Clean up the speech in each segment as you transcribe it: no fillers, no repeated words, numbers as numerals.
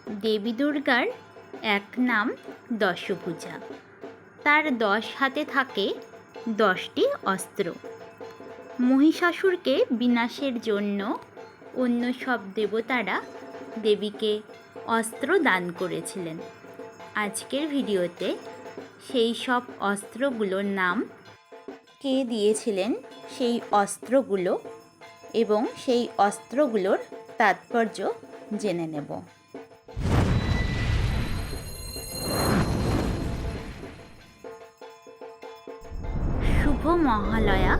দেবী দুর্গার এক নাম দশভুজা। তার 10 হাতে থাকে 10টি অস্ত্র। মহিষাসুরকে বিনাশের জন্য অন্য সব দেবতারা দেবীকে অস্ত্র দান করেছিলেন। আজকের ভিডিওতে সেই সব অস্ত্রগুলোর নাম, কে দিয়েছিলেন সেই অস্ত্রগুলো এবং সেই অস্ত্রগুলোর তাৎপর্য জেনে নেব। শুভ মহালয়া।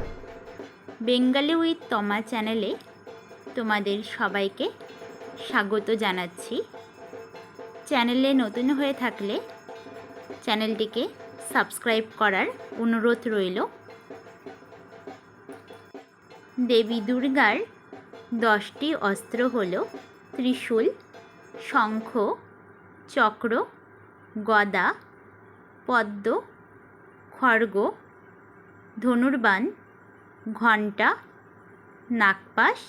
বেঙ্গলি উইথ তমা চ্যানেলে তোমাদের সবাইকে স্বাগত জানাচ্ছি। চ্যানেলে নতুন হয়ে থাকলে চ্যানেলটিকে সাবস্ক্রাইব করার অনুরোধ রইল। দেবী দুর্গার 10টি অস্ত্র হল ত্রিশূল, শঙ্খ, চক্র, গদা, পদ্ম, খড়গ, ধনুর্বাণ, ঘণ্টা, নাগপাশ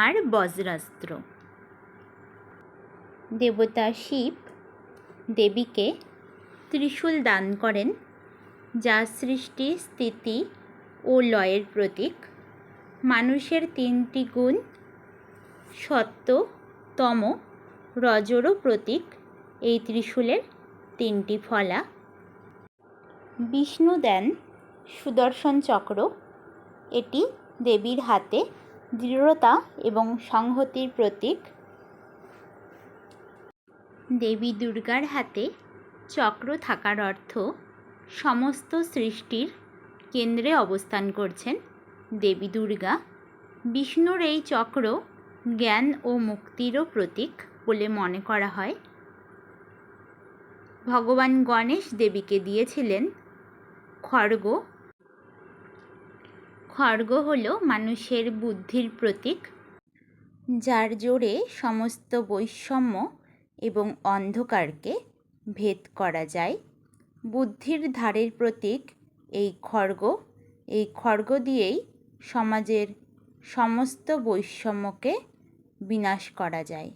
আর বজ্রাস্ত্র। দেবতা শিব দেবীকে ত্রিশূল দান করেন, যা সৃষ্টি, স্থিতি ও লয়ের প্রতীক। মানুষের 3টি গুণ, সত্ত্ব, তম, রজরও প্রতীক এই ত্রিশূলের 3টি ফলা। বিষ্ণু দেন সুদর্শন চক্র। এটি দেবীর হাতে দৃঢ়তা এবং সংহতির প্রতীক। দেবী দুর্গার হাতে চক্র থাকার অর্থ সমস্ত সৃষ্টির কেন্দ্রে অবস্থান করছেন দেবী দুর্গা। বিষ্ণুর এই চক্র জ্ঞান ও মুক্তিরও প্রতীক বলে মনে করা হয়। ভগবান গণেশ দেবীকে দিয়েছিলেন খড়গ। খড়গ হল মানুষের বুদ্ধির প্রতীক, যার জোরে সমস্ত বৈষম্য এবং অন্ধকারকে ভেদ করা যায়। বুদ্ধির ধারের প্রতীক এই খড়গ। এই খড়গ দিয়েই সমাজের সমস্ত বৈষম্যকে বিনাশ করা যায়।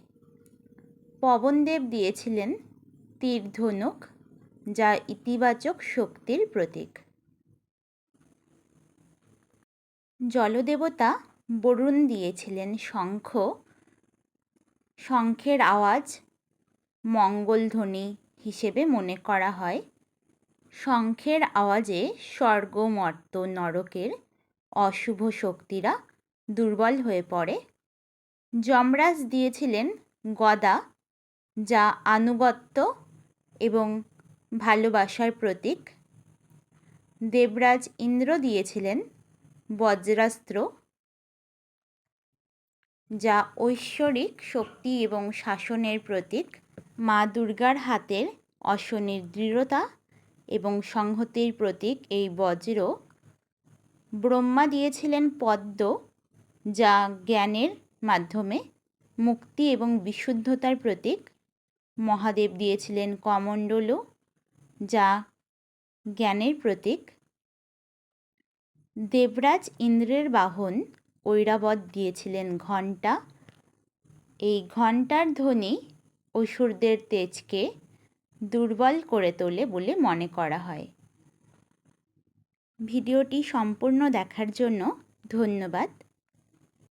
পবনদেব দিয়েছিলেন তীর ধনুক, যা ইতিবাচক শক্তির প্রতীক। জলদেবতা বরুণ দিয়েছিলেন শঙ্খ। শঙ্খের আওয়াজ মঙ্গলধ্বনি হিসেবে মনে করা হয়। শঙ্খের আওয়াজে স্বর্গ, মর্ত্য, নরকের অশুভ শক্তিরা দুর্বল হয়ে পড়ে। যমরাজ দিয়েছিলেন গদা, যা আনুগত্য এবং ভালোবাসার প্রতীক। দেবরাজ ইন্দ্র দিয়েছিলেন বজ্রাস্ত্র, যা ঐশ্বরিক শক্তি এবং শাসনের প্রতীক। মা দুর্গার হাতের অশনির দৃঢ়তা এবং সংহতির প্রতীক এই বজ্র। ব্রহ্মা দিয়েছিলেন পদ্ম, যা জ্ঞানের মাধ্যমে মুক্তি এবং বিশুদ্ধতার প্রতীক। মহাদেব দিয়েছিলেন কমণ্ডলু, যা জ্ঞানের প্রতীক। দেবরাজ ইন্দ্রের বাহন ঐরাবত দিয়েছিলেন ঘণ্টা। এই ঘণ্টার ধ্বনি অসুরদের তেজকে দুর্বল করে তোলে বলে মনে করা হয়। ভিডিওটি সম্পূর্ণ দেখার জন্য ধন্যবাদ।